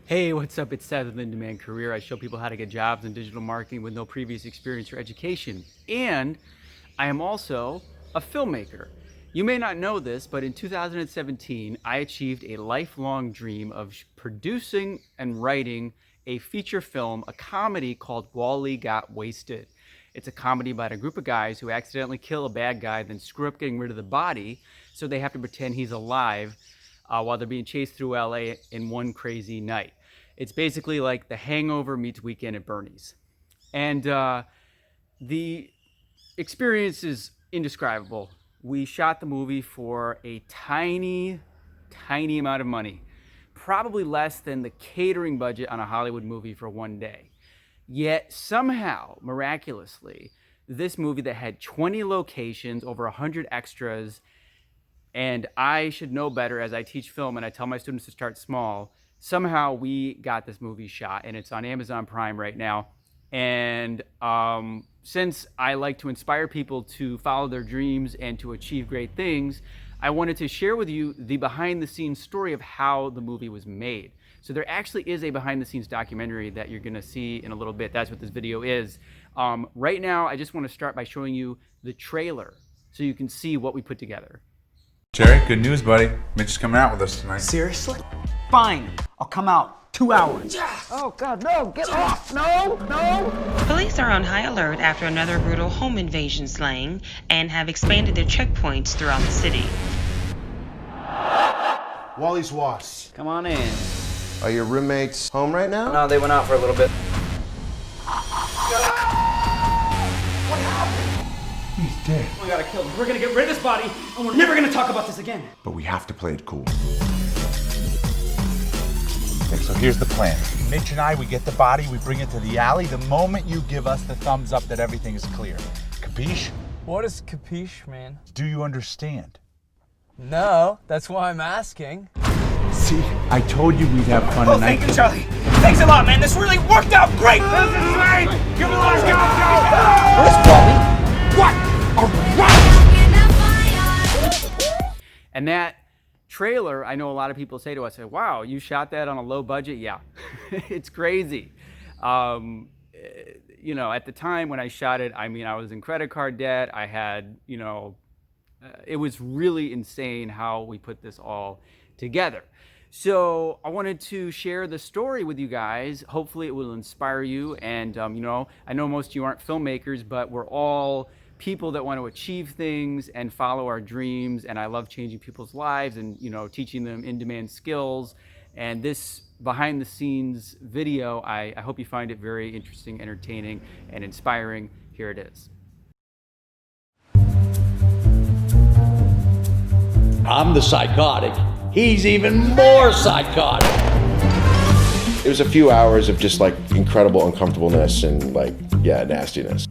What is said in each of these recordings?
Hey, what's up? It's Seth with In Demand Career. I show people how to get jobs in digital marketing with no previous experience or education. And I am also a filmmaker. You may not know this, but in 2017, I achieved a lifelong dream of producing and writing a feature film, a comedy called Wally Got Wasted. It's a comedy about a group of guys who accidentally kill a bad guy, then screw up getting rid of the body, so they have to pretend he's alive while they're being chased through LA in one crazy night. It's basically like The Hangover meets Weekend at Bernie's. And the experience is indescribable. We shot the movie for a tiny amount of money, probably less than the catering budget on a Hollywood movie for one day. Yet somehow, miraculously, this movie that had 20 locations, over 100 extras, and I should know better as I teach film and I tell my students to start small, somehow we got this movie shot, and it's on Amazon Prime right now. And since I like to inspire people to follow their dreams and to achieve great things, I wanted to share with you the behind-the-scenes story of how the movie was made. So there actually is a behind-the-scenes documentary that you're gonna see in a little bit. That's what this video is. Right now, I just wanna start by showing you the trailer so you can see what we put together. Jerry, good news, buddy. Mitch is coming out with us tonight. Seriously? Fine, I'll come out. 2 hours. Oh God, no, get off, no. Police are on high alert after another brutal home invasion slaying and have expanded their checkpoints throughout the city. Wally's was. Come on in. Are your roommates home right now? No, they went out for a little bit. He's dead. We gotta kill him. We're gonna get rid of this body, and we're never gonna talk about this again. But we have to play it cool. Okay, so here's the plan. Mitch and I, we get the body, we bring it to the alley the moment you give us the thumbs up that everything is clear. Capiche? What is capiche, man? Do you understand? No, that's why I'm asking. See, I told you we'd have fun tonight. Thank you, Charlie. Thanks a lot, man. This really worked out great. This is great. Give me the last go. Where's Wally? What? And that trailer, I know a lot of people say to us, wow, you shot that on a low budget? Yeah, it's crazy. You know, at the time when I shot it, I mean, I was in credit card debt. I had, you know, it was really insane how we put this all together. So I wanted to share the story with you guys. Hopefully it will inspire you. And, you know, I know most of you aren't filmmakers, but we're all people that want to achieve things and follow our dreams. And I love changing people's lives and, you know, teaching them in-demand skills. And this behind the scenes video, I hope you find it very interesting, entertaining, and inspiring. Here it is. I'm the psychotic. He's even more psychotic. It was a few hours of just like incredible uncomfortableness and like, yeah, nastiness.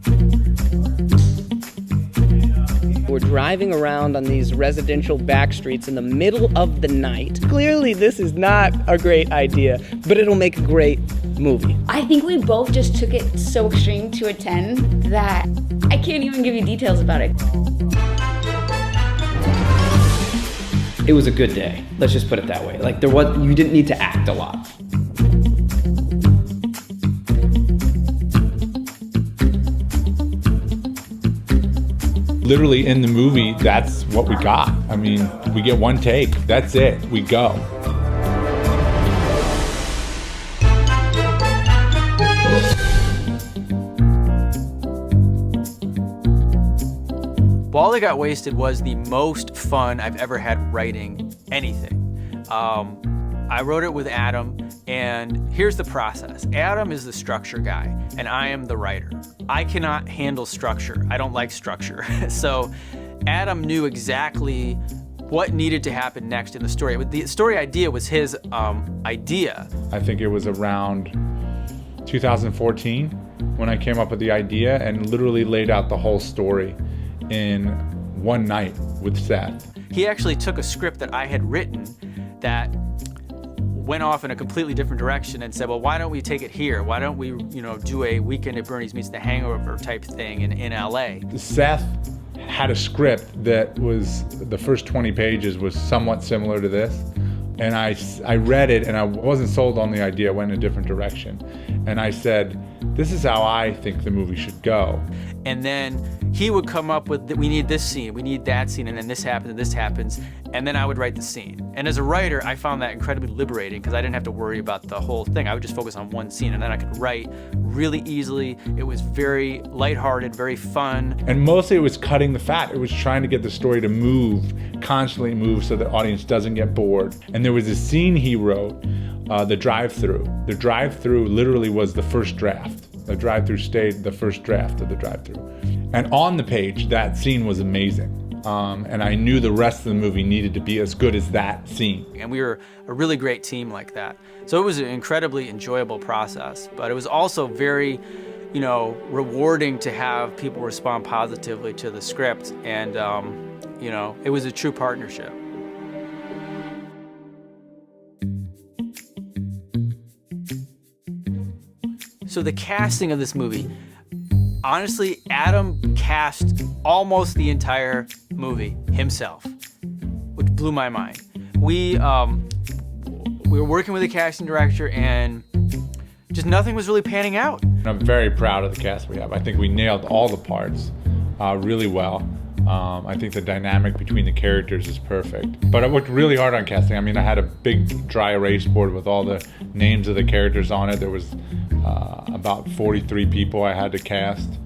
We're driving around on these residential back streets in the middle of the night. Clearly, this is not a great idea, but it'll make a great movie. I think we both just took it so extreme to a 10 that I can't even give you details about it. It was a good day. Let's just put it that way. Like you didn't need to act a lot. Literally in the movie, that's what we got. I mean, we get one take. That's it. We go. Wally Got Wasted was the most fun I've ever had writing anything. I wrote it with Adam, and here's the process. Adam is the structure guy, and I am the writer. I cannot handle structure. I don't like structure. So Adam knew exactly what needed to happen next in the story. The story idea was his idea. I think it was around 2014 when I came up with the idea and literally laid out the whole story in one night with Seth. He actually took a script that I had written that went off in a completely different direction and said, well, why don't we take it here? Why don't we, you know, do a Weekend at Bernie's meets The Hangover type thing in LA? Seth had a script that was, the first 20 pages was somewhat similar to this, And I read it, and I wasn't sold on the idea. I went in a different direction. And I said, this is how I think the movie should go. And then he would come up with, we need this scene, we need that scene, and then this happens, and this happens, and then I would write the scene. And as a writer, I found that incredibly liberating because I didn't have to worry about the whole thing. I would just focus on one scene, and then I could write really easily. It was very lighthearted, very fun. And mostly it was cutting the fat. It was trying to get the story to move, constantly move, so the audience doesn't get bored. And there was a scene he wrote, the drive-through. The drive-through literally was the first draft. The drive-through stayed the first draft of the drive-through. And on the page, that scene was amazing. And I knew the rest of the movie needed to be as good as that scene. And we were a really great team like that. So it was an incredibly enjoyable process, but it was also very, rewarding to have people respond positively to the script. And, it was a true partnership. So the casting of this movie, honestly, Adam cast almost the entire movie himself, which blew my mind. We were working with a casting director, and just nothing was really panning out. I'm very proud of the cast we have. I think we nailed all the parts really well. I think the dynamic between the characters is perfect. But I worked really hard on casting. I mean, I had a big dry erase board with all the names of the characters on it. There was about 43 people I had to cast,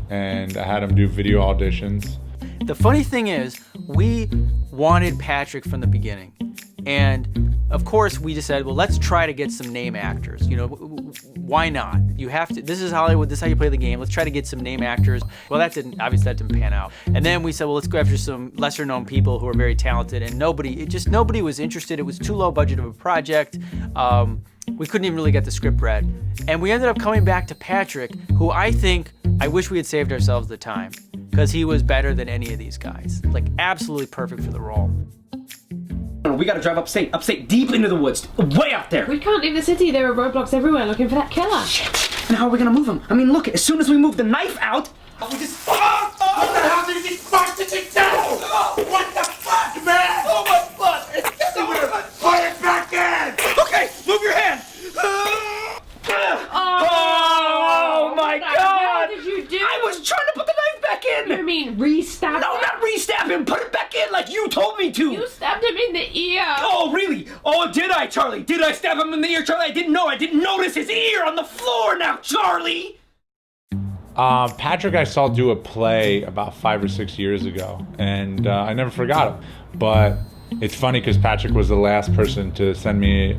and I had them do video auditions. The funny thing is, we wanted Patrick from the beginning. And of course, we decided, well, let's try to get some name actors. Why not? You have to, this is Hollywood, this is how you play the game. Let's try to get some name actors. Well, obviously that didn't pan out. And then we said, well, let's go after some lesser known people who are very talented, and nobody was interested. It was too low budget of a project. We couldn't even really get the script read. And we ended up coming back to Patrick, who I wish we had saved ourselves the time, because he was better than any of these guys. Like, absolutely perfect for the role. We gotta drive upstate, deep into the woods, way out there. We can't leave the city. There are roadblocks everywhere looking for that killer. Shit. And how are we gonna move him? I mean, look, as soon as we move the knife out, we just... What the hell did you fuck did you do? What the fuck, man? Oh, my butt! It's so much. Put it back in! Okay, move your hand! Oh my God! What did you do? I was trying to put the knife back in! You mean re-stab No, him? not re-stab him! Put it back in like you told me to! You stabbed him in the ear! Oh, really? Oh, did I, Charlie? Did I stab him in the ear, Charlie? I didn't know. I didn't notice his ear on the floor now, Charlie! Patrick I saw do a play about 5 or 6 years ago, and I never forgot him. But it's funny because Patrick was the last person to send me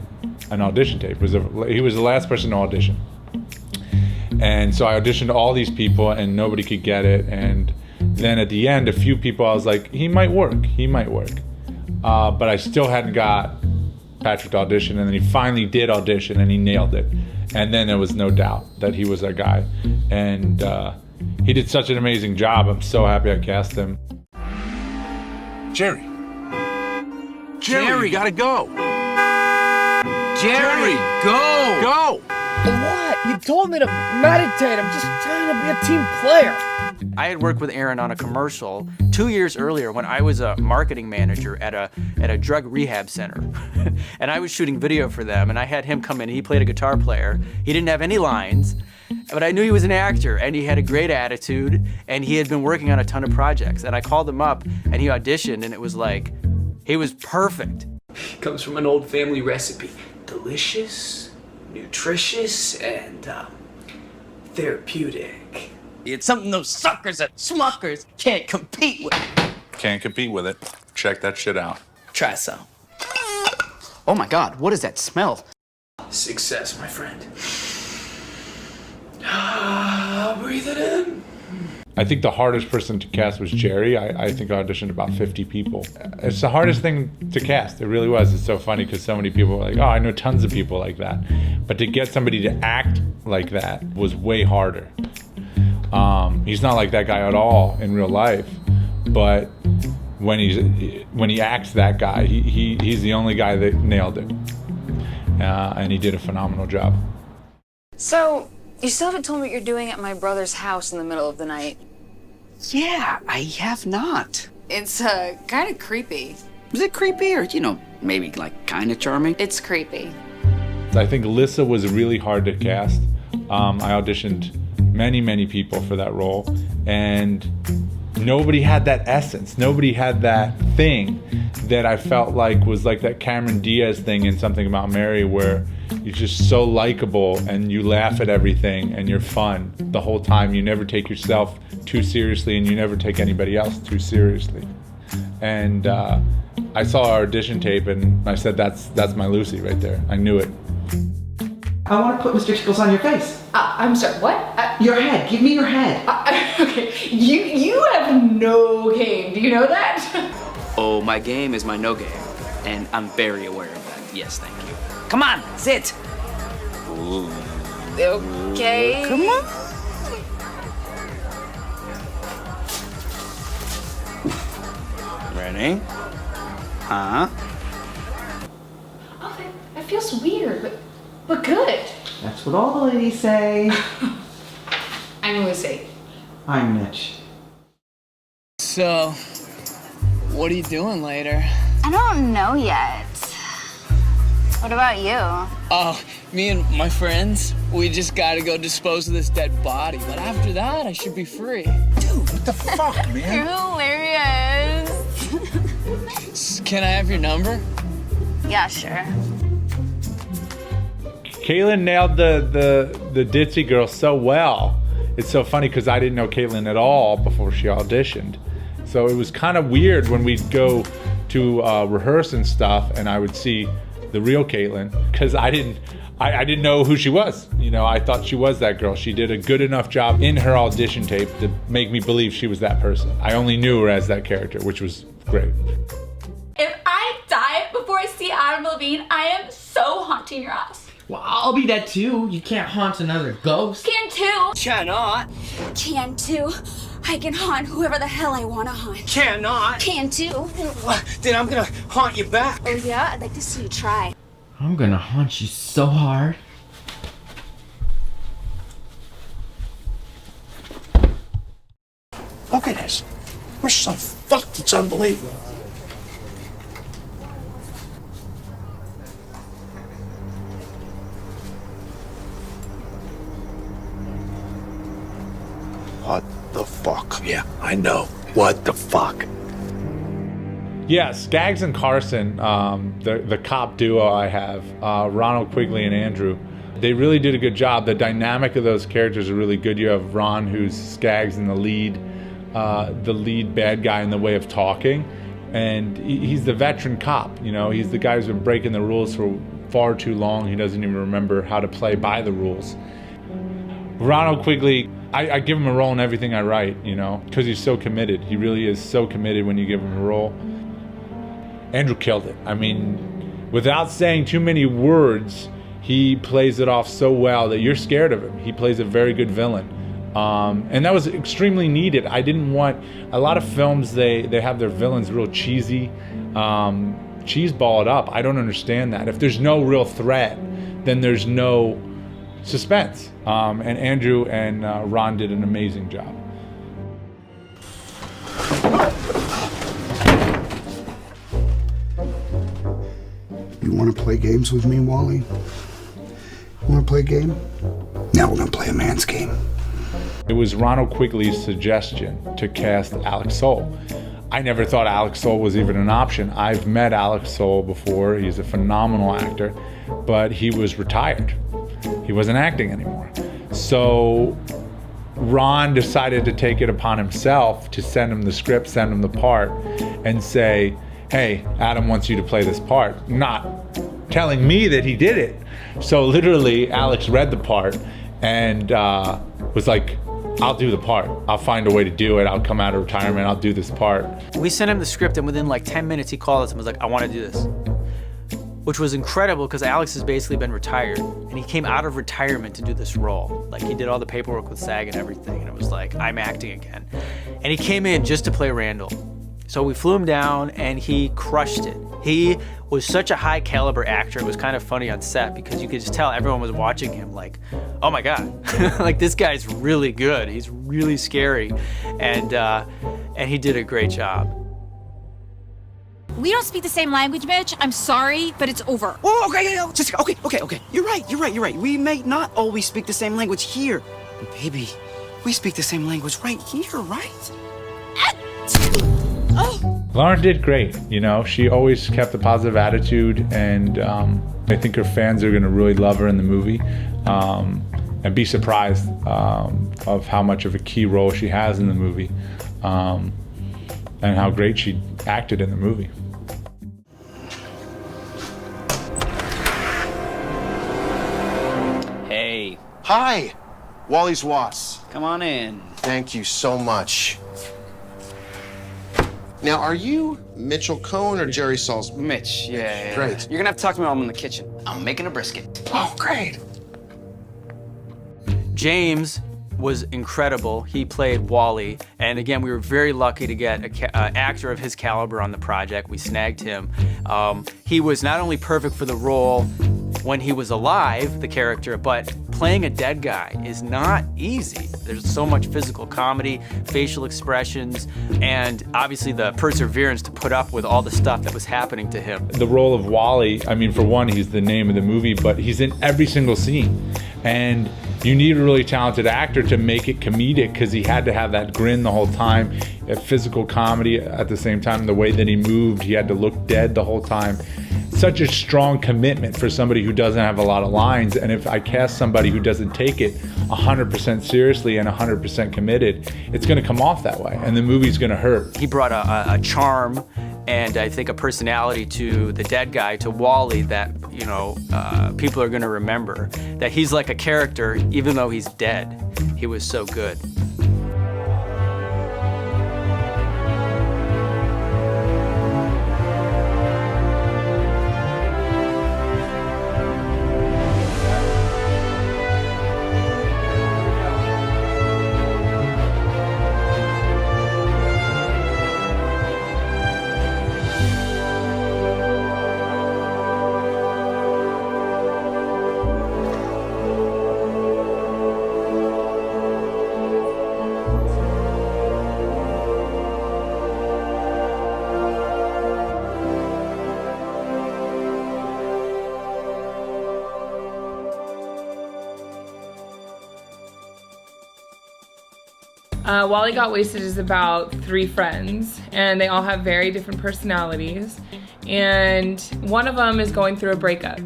an audition tape. He was the last person to audition. And so I auditioned all these people, and nobody could get it. And then at the end, a few people, I was like, he might work. But I still hadn't got Patrick to audition, and then he finally did audition, and he nailed it. And then there was no doubt that he was our guy. And he did such an amazing job. I'm so happy I cast him. Jerry, you gotta go. Jerry, go! Go! What? You told me to meditate. I'm just trying to be a team player. I had worked with Aaron on a commercial 2 years earlier when I was a marketing manager at a drug rehab center. And I was shooting video for them, and I had him come in. He played a guitar player. He didn't have any lines, but I knew he was an actor, and he had a great attitude, and he had been working on a ton of projects. And I called him up, and he auditioned, and it was like, he was perfect. Comes from an old family recipe. Delicious, nutritious, and therapeutic. It's something those suckers at Smuckers can't compete with. Can't compete with it. Check that shit out. Try some. Oh my God, what is that smell? Success, my friend. Breathe it in. I think the hardest person to cast was Jerry. I think I auditioned about 50 people. It's the hardest thing to cast. It really was. It's so funny because so many people were like, oh, I know tons of people like that. But to get somebody to act like that was way harder. He's not like that guy at all in real life. But when he acts that guy, he's the only guy that nailed it. And he did a phenomenal job. So, you still haven't told me what you're doing at my brother's house in the middle of the night. Yeah, I have not. It's kind of creepy. Is it creepy or, maybe like kind of charming? It's creepy. I think Alyssa was really hard to cast. I auditioned many people for that role, and nobody had that essence. Nobody had that thing that I felt like was like that Cameron Diaz thing in Something About Mary, where you're just so likable and you laugh at everything and you're fun the whole time. You never take yourself too seriously and you never take anybody else too seriously. And I saw our audition tape and I said, that's my Lucy right there. I knew it. I want to put Mr. Tickles on your face. I'm sorry, what? Your head. Give me your head. Okay, you have no game. Do you know that? Oh, my game is my no game, and I'm very aware of that. Yes, thank you. Come on, sit. Ooh. Okay. Come on. Ready? Huh? Oh, that feels weird, but good. That's what all the ladies say. I'm Lucy. I'm Mitch. So, what are you doing later? I don't know yet. What about you? Oh, me and my friends, we just gotta go dispose of this dead body. But after that, I should be free. Dude, what the fuck, man? You're hilarious. Can I have your number? Yeah, sure. Caitlin nailed the ditzy girl so well. It's so funny because I didn't know Caitlin at all before she auditioned. So it was kind of weird when we'd go to rehearse and stuff and I would see the real Caitlin because I didn't know who she was. I thought she was that girl. She did a good enough job in her audition tape to make me believe she was that person. I only knew her as that character, which was great. If I die before I see Adam Levine, I am so haunting your ass. Well, I'll be that too. You can't haunt another ghost. Can too. Cannot. Can too. I can haunt whoever the hell I want to haunt. Cannot. Can too. Then I'm gonna haunt you back. Oh yeah? I'd like to see you try. I'm gonna haunt you so hard. Look at this. We're so fucked, it's unbelievable. What the fuck? Yeah, I know. What the fuck? Yeah, Skaggs and Carson, the cop duo I have, Ronad Quigley and Andrew, they really did a good job. The dynamic of those characters are really good. You have Ron, who's Skaggs and the lead bad guy in the way of talking, and he's the veteran cop. He's the guy who's been breaking the rules for far too long. He doesn't even remember how to play by the rules. Ronad Quigley, I give him a role in everything I write, because he's so committed. He really is so committed when you give him a role. Andrew killed it. I mean, without saying too many words, he plays it off so well that you're scared of him. He plays a very good villain. And that was extremely needed. I didn't want, a lot of films, they have their villains real cheesy, cheeseballed up. I don't understand that. If there's no real threat, then there's no suspense. And Andrew and Ron did an amazing job. You want to play games with me, Wally? You want to play a game? Now we're going to play a man's game. It was Ronad Quigley's suggestion to cast Alex Soul. I never thought Alex Soul was even an option. I've met Alex Soul before. He's a phenomenal actor, but he was retired. He wasn't acting anymore. So Ron decided to take it upon himself to send him the script, send him the part, and say, hey, Adam wants you to play this part, not telling me that he did it. So literally, Alex read the part and was like, I'll do the part. I'll find a way to do it. I'll come out of retirement. I'll do this part. We sent him the script, and within like 10 minutes, he called us and was like, I want to do this. Which was incredible because Alex has basically been retired, and he came out of retirement to do this role. Like, he did all the paperwork with SAG and everything, and it was like, I'm acting again. And he came in just to play Randall. So we flew him down, and he crushed it. He was such a high caliber actor. It was kind of funny on set because you could just tell everyone was watching him like, oh my God, like this guy's really good. He's really scary. And he did a great job. We don't speak the same language, Mitch. I'm sorry, but it's over. Oh, okay, Jessica, okay. You're right. We may not always speak the same language here. But baby, we speak the same language right here, right? Lauren did great. You know, she always kept a positive attitude, and I think her fans are going to really love her in the movie and be surprised of how much of a key role she has in the movie and how great she acted in the movie. Hey. Hi, Wally's Watts. Come on in. Thank you so much. Now, are you Mitchell Cohen or Jerry Salzman? Mitch, yeah. Great. You're gonna have to talk to me while I'm in the kitchen. I'm making a brisket. Oh, great. James was incredible. He played Wally, and again, we were very lucky to get an actor of his caliber on the project. We snagged him. He was not only perfect for the role when he was alive, the character, but playing a dead guy is not easy. There's so much physical comedy, facial expressions, and obviously the perseverance to put up with all the stuff that was happening to him. The role of Wally, I mean, for one, he's the name of the movie, but he's in every single scene. And you need a really talented actor to make it comedic, because he had to have that grin the whole time, a physical comedy at the same time. The way that he moved, he had to look dead the whole time. Such a strong commitment for somebody who doesn't have a lot of lines. And if I cast somebody who doesn't take it 100% seriously and 100% committed, it's going to come off that way, and the movie's going to hurt. He brought a charm and I think a personality to the dead guy, to Wally, that, you know, people are going to remember. That he's like a character, even though he's dead. He was so good. Wally Got Wasted is about 3 friends, and they all have very different personalities. And one of them is going through a breakup,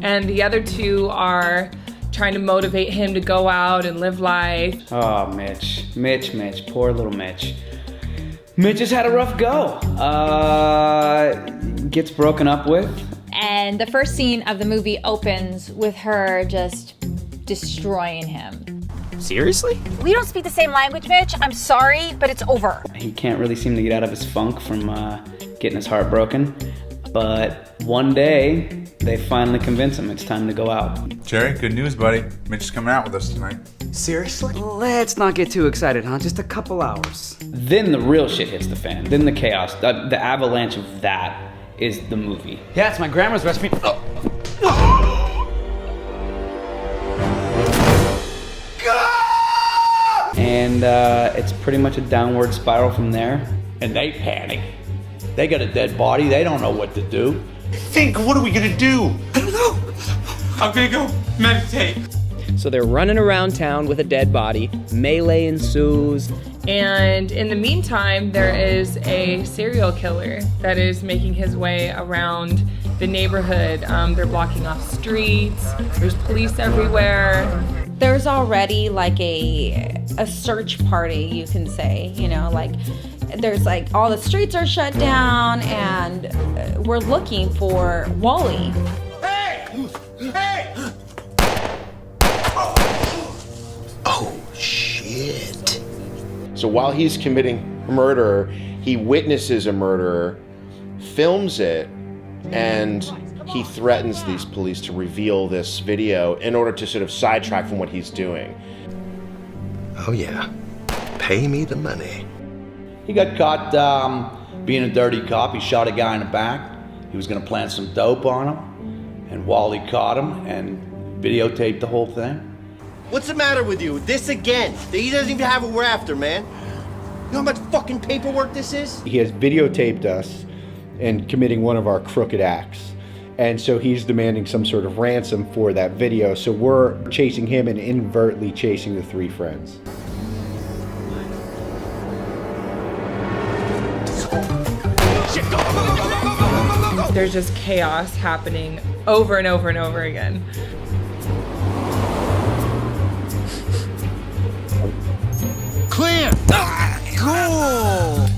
and the other 2 are trying to motivate him to go out and live life. Oh, Mitch, poor little Mitch. Mitch has had a rough go. Gets broken up with. And the first scene of the movie opens with her just destroying him. Seriously? We don't speak the same language, Mitch. I'm sorry, but it's over. He can't really seem to get out of his funk from getting his heart broken. But one day, they finally convince him it's time to go out. Jerry, good news, buddy. Mitch is coming out with us tonight. Seriously? Let's not get too excited, huh? Just a couple hours. Then the real shit hits the fan. Then the chaos, the avalanche of that is the movie. Yeah, it's my grandma's recipe. And it's pretty much a downward spiral from there. And they panic. They got a dead body. They don't know what to do. Think, what are we gonna do? I don't know. I'm gonna go meditate. So they're running around town with a dead body. Melee ensues. And in the meantime, there is a serial killer that is making his way around the neighborhood. They're blocking off streets. There's police everywhere. There's already like a search party, you can say, you know, like there's like all the streets are shut down and we're looking for Wally. Hey! Hey! Oh, shit. So while he's committing murder, he witnesses a murder, films it, and he threatens these police to reveal this video in order to sort of sidetrack from what he's doing. Oh yeah, pay me the money. He got caught being a dirty cop. He shot a guy in the back. He was gonna plant some dope on him, and Wally caught him and videotaped the whole thing. What's the matter with you? This again? He doesn't even have what we're after, man. You know how much fucking paperwork this is? He has videotaped us and committing one of our crooked acts. And so he's demanding some sort of ransom for that video. So we're chasing him and inadvertently chasing the three friends. There's just chaos happening over and over and over again. Clear! Cool!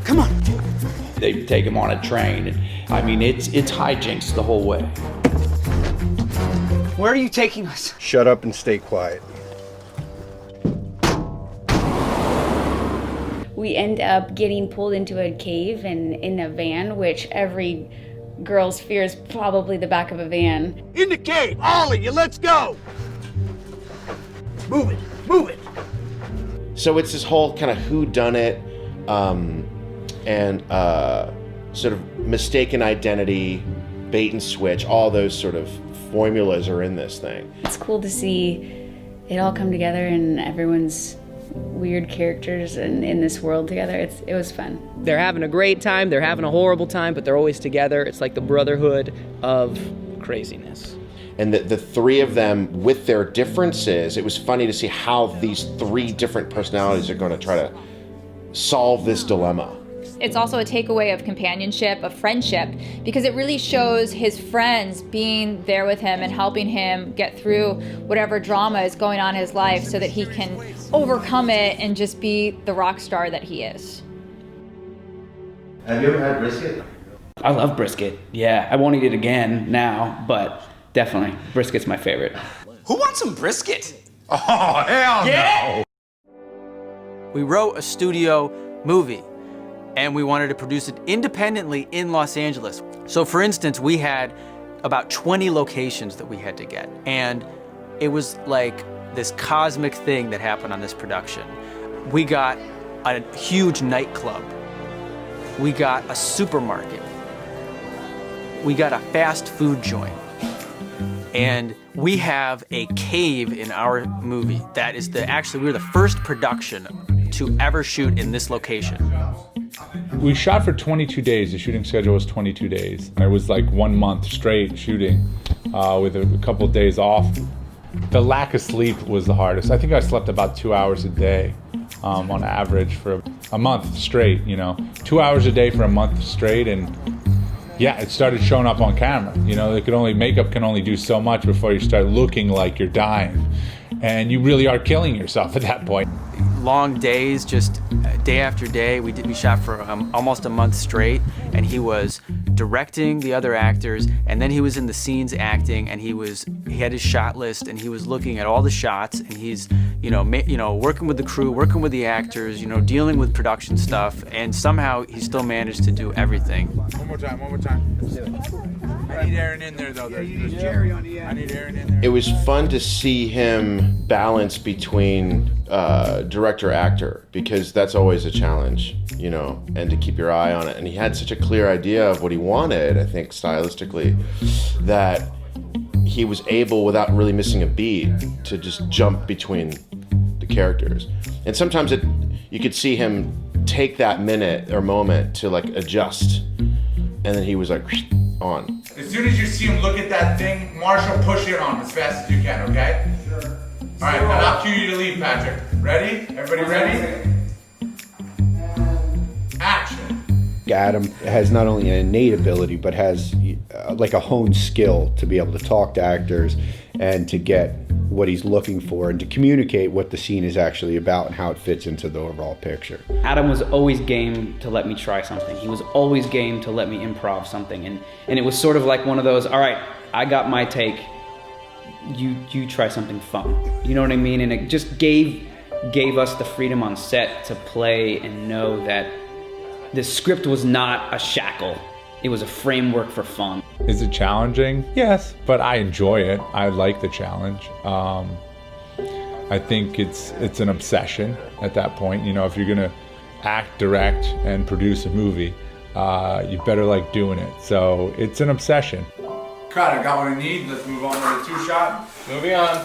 Come on. They take him on a train. And, I mean, it's hijinks the whole way. Where are you taking us? Shut up and stay quiet. We end up getting pulled into a cave and in a van, which every girl's fear is probably the back of a van. In the cave, all of you, let's go! Move it, move it! So it's this whole kind of whodunit and sort of mistaken identity, bait and switch, all those sort of formulas are in this thing. It's cool to see it all come together and everyone's weird characters in this world together. It was fun. They're having a great time, they're having a horrible time, but they're always together. It's like the brotherhood of craziness. And the three of them, with their differences, it was funny to see how these three different personalities are going to try to solve this dilemma. It's also a takeaway of companionship, of friendship, because it really shows his friends being there with him and helping him get through whatever drama is going on in his life so that he can overcome it and just be the rock star that he is. Have you ever had brisket? I love brisket. Yeah, I won't eat it again now, but definitely, brisket's my favorite. Who wants some brisket? Oh, hell Yeah. no! We wrote a studio movie and we wanted to produce it independently in Los Angeles. So for instance, we had about 20 locations that we had to get. And it was like this cosmic thing that happened on this production. We got a huge nightclub. We got a supermarket. We got a fast food joint. And we have a cave in our movie that is actually, we were the first production to ever shoot in this location. We shot for 22 days. The shooting schedule was 22 days. It was like 1 month straight shooting with a couple of days off. The lack of sleep was the hardest. I think I slept about 2 hours a day on average for a month straight, 2 hours a day for a month straight. And yeah, it started showing up on camera. Makeup can only do so much before you start looking like you're dying. And you really are killing yourself at that point. Long days, just day after day. We shot for almost a month straight, and he was directing the other actors, and then he was in the scenes acting, and he had his shot list, and he was looking at all the shots, and he's working with the crew, working with the actors, dealing with production stuff, and somehow he still managed to do everything. One more time. Let's do it. I need Aaron in there though. I need Aaron in there. It was fun to see him balance between director-actor, because that's always a challenge, and to keep your eye on it. And he had such a clear idea of what he wanted, I think, stylistically, that he was able, without really missing a beat, to just jump between the characters. And sometimes you could see him take that minute or moment to adjust, and then he was on. As soon as you see him look at that thing, Marshall, push it on as fast as you can, okay? Sure. All right, and I'll cue you to leave, Patrick. Ready? Everybody ready? Action. Adam has not only an innate ability, but has a honed skill to be able to talk to actors and to get what he's looking for and to communicate what the scene is actually about and how it fits into the overall picture. Adam was always game to let me try something. He was always game to let me improv something. And it was sort of like one of those, all right, I got my take, you try something fun. You know what I mean? And it just gave us the freedom on set to play and know that the script was not a shackle. It was a framework for fun. Is it challenging? Yes, but I enjoy it. I like the challenge. I think it's an obsession at that point. If you're gonna act, direct, and produce a movie, you better like doing it. So it's an obsession. Cut, I got what I need. Let's move on to the 2-shot. Moving on.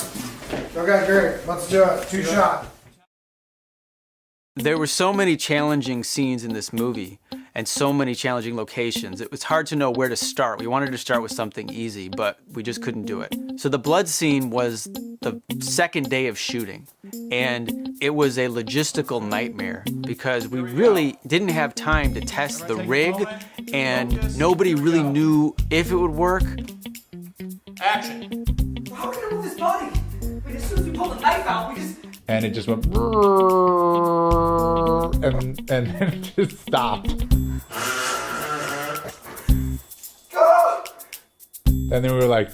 Okay, great. Let's do it. 2-shot. There were so many challenging scenes in this movie and so many challenging locations. It was hard to know where to start. We wanted to start with something easy, but we just couldn't do it. So the blood scene was the second day of shooting, and it was a logistical nightmare because we really didn't have time to test the rig, and nobody really knew if it would work. Action. How are we gonna move this body? As soon as we pull the knife out, we just... And it just went, and then it just stopped. And then we were like,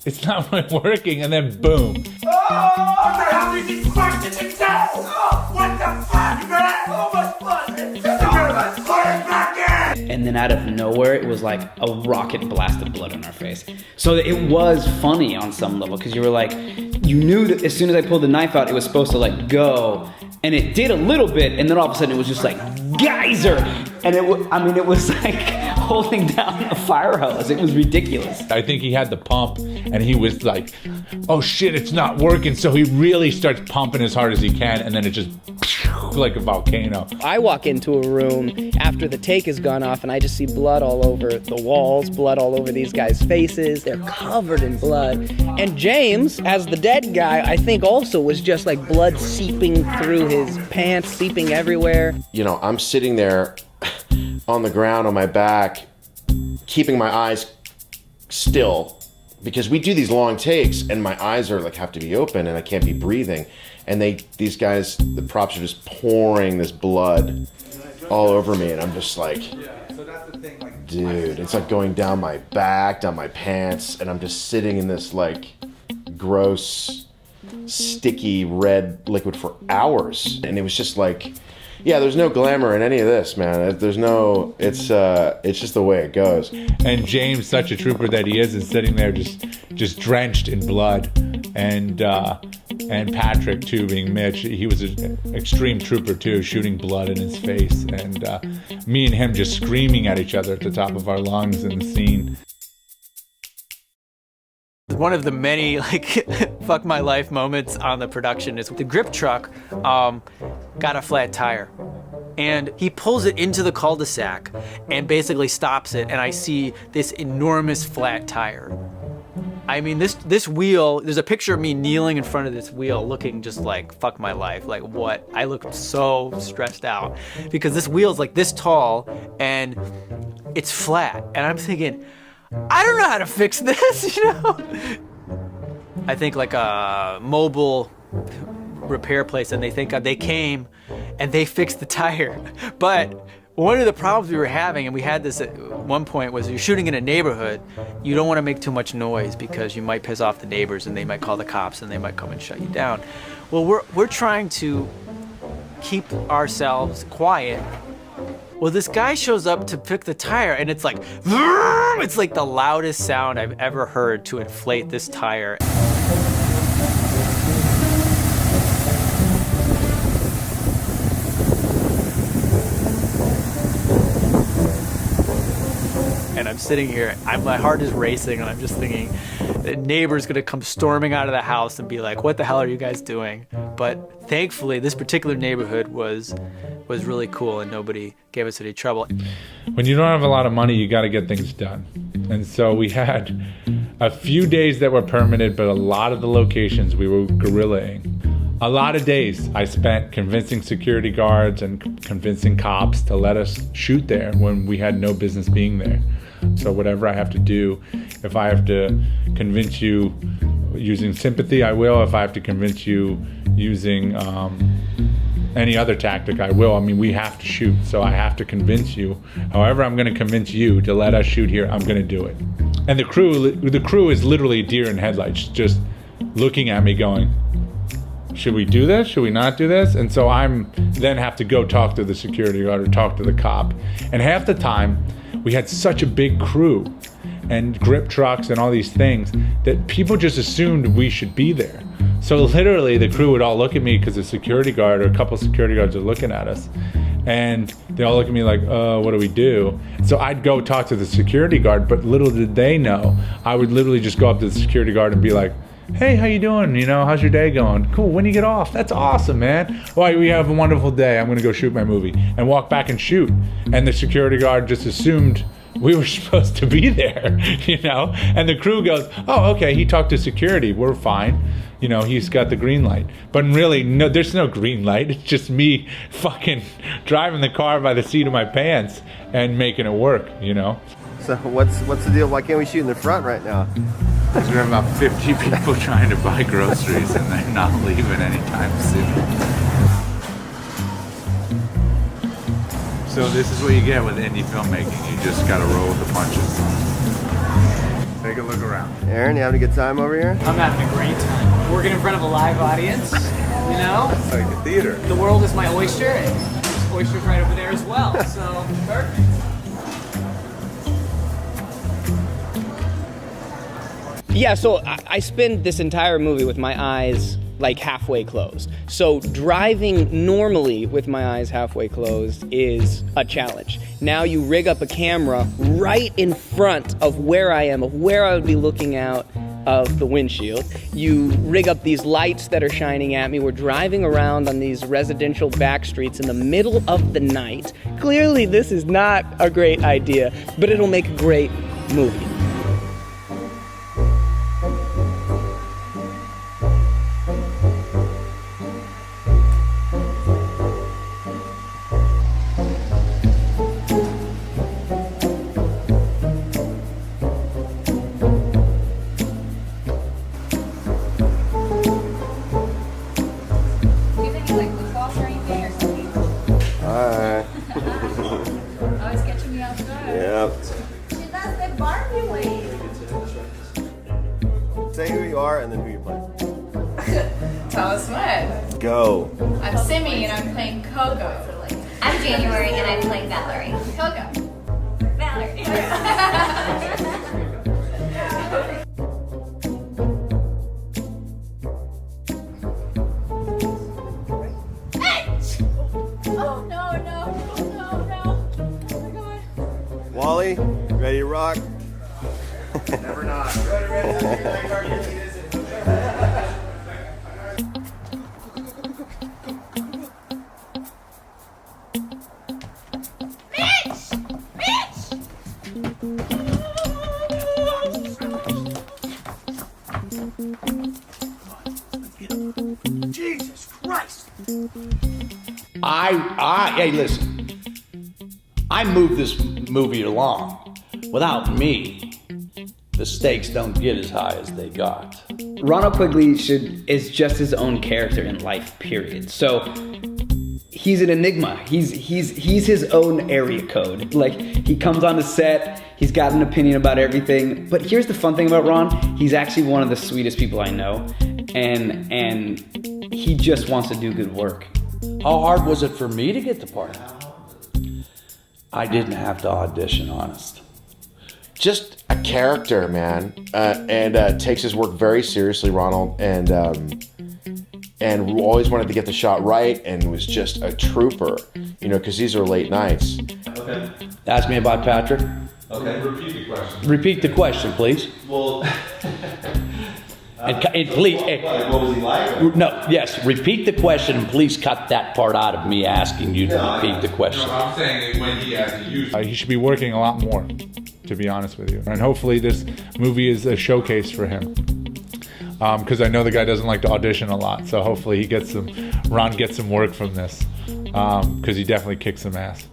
it's not really working. And then boom. What the hell did you fuck this thing down? What the fuck, man? Oh my blood! And then out of nowhere, it was like a rocket blast of blood on our face. So it was funny on some level, because you were like, you knew that as soon as I pulled the knife out, it was supposed to like go, and it did a little bit, and then all of a sudden it was just like geyser, and it was like holding down a fire hose. It was ridiculous. I think he had the pump, and he was like, oh shit, it's not working. So he really starts pumping as hard as he can, and then it just like a volcano. I walk into a room after the take has gone off, and I just see blood all over the walls, blood all over these guys' faces. They're covered in blood. And James, as the dead guy, I think also was just like blood seeping through his pants, seeping everywhere. You know, I'm sitting there on the ground on my back, keeping my eyes still, because we do these long takes and my eyes are like have to be open and I can't be breathing. And these guys, the props are just pouring this blood all over me, and I'm just like, dude, it's like going down my back, down my pants, and I'm just sitting in this like gross, sticky red liquid for hours. And it was just like, yeah, there's no glamour in any of this, man. There's no, it's just the way it goes. And James, such a trooper that he is sitting there just drenched in blood. And Patrick, too, being Mitch, he was an extreme trooper, too, shooting blood in his face. And me and him just screaming at each other at the top of our lungs in the scene. One of the many like fuck my life moments on the production is the grip truck got a flat tire, and he pulls it into the cul-de-sac and basically stops it, and I see this enormous flat tire. I mean, this wheel, there's a picture of me kneeling in front of this wheel looking just like fuck my life, like what? I look so stressed out because this wheel's like this tall and it's flat, and I'm thinking, I don't know how to fix this, you know? I think like a mobile repair place, and they think they came and they fixed the tire. But one of the problems we were having, and we had this at one point, was you're shooting in a neighborhood, you don't want to make too much noise because you might piss off the neighbors and they might call the cops and they might come and shut you down. Well, we're trying to keep ourselves quiet. Well, this guy shows up to pick the tire, and it's like the loudest sound I've ever heard to inflate this tire. And I'm sitting here, my heart is racing, and I'm just thinking, the neighbor's gonna come storming out of the house and be like, what the hell are you guys doing? But thankfully, this particular neighborhood was really cool, and nobody gave us any trouble. When you don't have a lot of money, you gotta get things done. And so we had a few days that were permitted, but a lot of the locations we were guerrillaing. A lot of days I spent convincing security guards and convincing cops to let us shoot there when we had no business being there. So whatever I have to do, if I have to convince you using sympathy, I will. If I have to convince you using any other tactic, I will. I mean, we have to shoot, so I have to convince you. However I'm gonna convince you to let us shoot here, I'm gonna do it. And the crew is literally deer in headlights, just looking at me going, should we do this? Should we not do this? And so I'm then have to go talk to the security guard or talk to the cop. And half the time, we had such a big crew and grip trucks and all these things that people just assumed we should be there. So literally the crew would all look at me because the security guard or a couple security guards are looking at us. And they all look at me like, what do we do? So I'd go talk to the security guard, but little did they know, I would literally just go up to the security guard and be like, hey, how you doing? You know, how's your day going? Cool, when do you get off? That's awesome, man. Well, we have a wonderful day. I'm gonna go shoot my movie. And walk back and shoot. And the security guard just assumed we were supposed to be there, you know? And the crew goes, oh, okay, he talked to security, we're fine. You know, he's got the green light. But really, no, there's no green light. It's just me fucking driving the car by the seat of my pants and making it work, you know? So what's the deal? Why can't we shoot in the front right now? Because we have about 50 people trying to buy groceries and they're not leaving anytime soon. So this is what you get with indie filmmaking. You just gotta roll with the punches. Take a look around. Aaron, you having a good time over here? I'm having a great time. Working in front of a live audience, you know? It's like a theater. The world is my oyster, and there's oysters right over there as well, so perfect. Yeah, so I spend this entire movie with my eyes like halfway closed. So driving normally with my eyes halfway closed is a challenge. Now you rig up a camera right in front of where I am, of where I would be looking out of the windshield. You rig up these lights that are shining at me. We're driving around on these residential back streets in the middle of the night. Clearly this is not a great idea, but it'll make a great movie. Say who you are and then who you're playing. Thomas Smith. Go. I'm Simi and I'm playing Coco. I'm January and I'm playing Valerie. Coco. Valerie. Oh no, no. Oh my god. Wally, ready to rock? Never not. Jesus Christ! Hey, listen. I moved this movie along. Without me, the stakes don't get as high as they got. Ronad Quigley is just his own character in life, period. So he's an enigma. He's his own area code. Like, he comes on the set, he's got an opinion about everything. But here's the fun thing about Ron, he's actually one of the sweetest people I know. And he just wants to do good work. How hard was it for me to get the part? I didn't have to audition, honest. Just a character, man, and takes his work very seriously, Ronald, and always wanted to get the shot right, and was just a trooper, you know, because these are late nights. Okay. Ask me about Patrick. Okay, repeat the question. Repeat the question, please. Well, and please. What was he like? No, yes. Repeat the question, and please cut that part out of me asking you to repeat the question. No, I'm saying when he has to use. He should be working a lot more, to be honest with you. And hopefully this movie is a showcase for him. Because I know the guy doesn't like to audition a lot. So hopefully Ron gets some work from this. Because he definitely kicks some ass.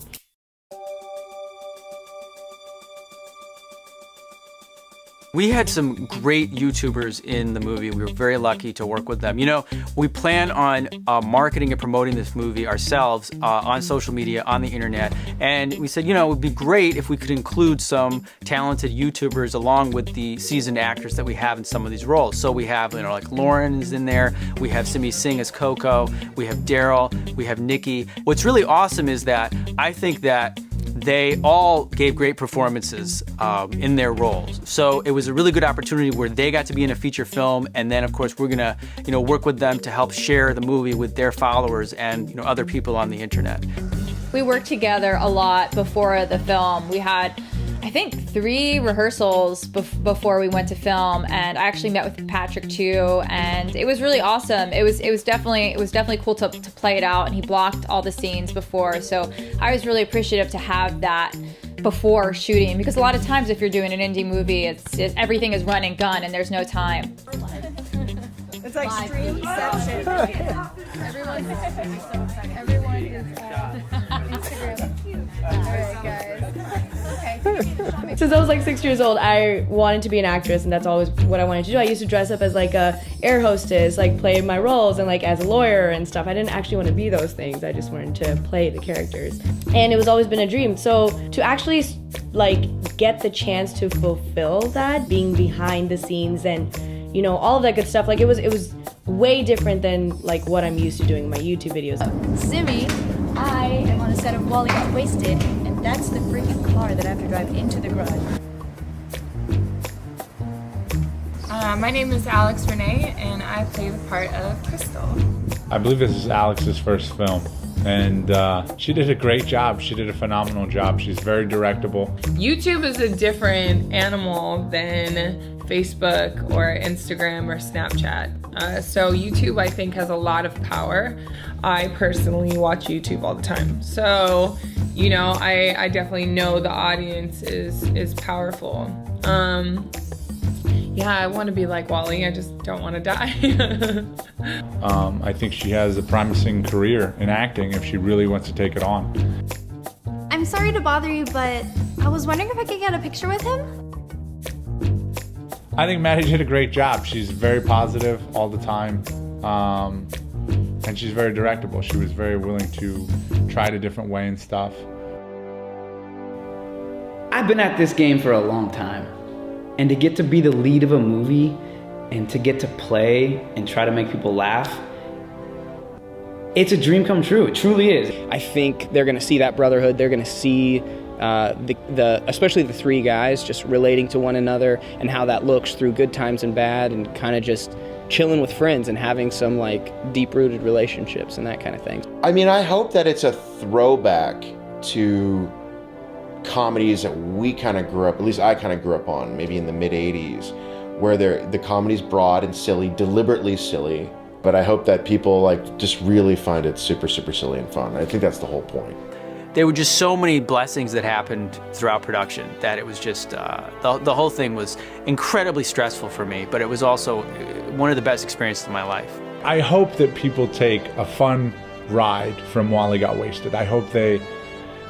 We had some great YouTubers in the movie. We were very lucky to work with them. You know, we plan on marketing and promoting this movie ourselves on social media, on the internet. And we said, you know, it would be great if we could include some talented YouTubers along with the seasoned actors that we have in some of these roles. So we have, you know, like Lauren is in there. We have Simi Singh as Coco. We have Daryl. We have Nikki. What's really awesome is that I think that they all gave great performances in their roles. So it was a really good opportunity where they got to be in a feature film, and then of course we're gonna, you know, work with them to help share the movie with their followers and, you know, other people on the internet. We worked together a lot before the film. We had I think 3 rehearsals before we went to film, and I actually met with Patrick too, and it was really awesome. It was definitely cool to play it out, and he blocked all the scenes before, so I was really appreciative to have that before shooting, because a lot of times if you're doing an indie movie, everything is run and gun and there's no time. It's like streamception. Everyone is Instagram. Alright, guys. Okay. Since I was like 6 years old, I wanted to be an actress, and that's always what I wanted to do. I used to dress up as like a air hostess, like play my roles, and like as a lawyer and stuff. I didn't actually want to be those things. I just wanted to play the characters, and it was always been a dream. So to actually like get the chance to fulfill that, being behind the scenes and all of that good stuff, like it was way different than like what I'm used to doing in my YouTube videos. Simi, I am on the set of Wally Got Wasted, and that's the freaking car that I have to drive into the garage. My name is Alex Renee, and I play the part of Crystal. I believe this is Alex's first film, and she did a great job. She did a phenomenal job. She's very directable. YouTube is a different animal than Facebook or Instagram or Snapchat. So YouTube, I think, has a lot of power. I personally watch YouTube all the time. So, I definitely know the audience is powerful. Yeah, I want to be like Wally. I just don't want to die. I think she has a promising career in acting if she really wants to take it on. I'm sorry to bother you, but I was wondering if I could get a picture with him? I think Maddie did a great job. She's very positive all the time, and she's very directable. She was very willing to try it a different way and stuff. I've been at this game for a long time, and to get to be the lead of a movie and to get to play and try to make people laugh, it's a dream come true. It truly is. I think they're going to see that brotherhood. They're going to see especially the 3 guys just relating to one another and how that looks through good times and bad, and kind of just chilling with friends and having some like deep-rooted relationships and that kind of thing. I mean, I hope that it's a throwback to comedies that we kind of grew up, at least I kind of grew up on, maybe in the mid-'80s, where the comedy's broad and silly, deliberately silly, but I hope that people like just really find it super, super silly and fun. I think that's the whole point. There were just so many blessings that happened throughout production that it was just, the whole thing was incredibly stressful for me, but it was also one of the best experiences of my life. I hope that people take a fun ride from Wally Got Wasted. I hope they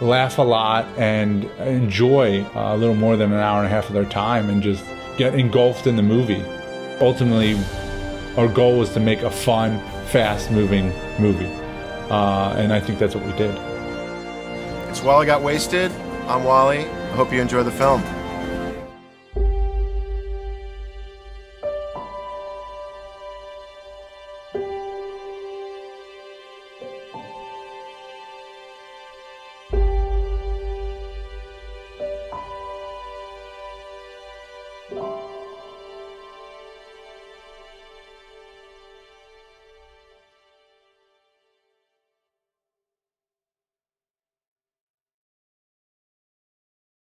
laugh a lot and enjoy a little more than an hour and a half of their time and just get engulfed in the movie. Ultimately, our goal was to make a fun, fast-moving movie, and I think that's what we did. It's Wally Got Wasted. I'm Wally. I hope you enjoy the film.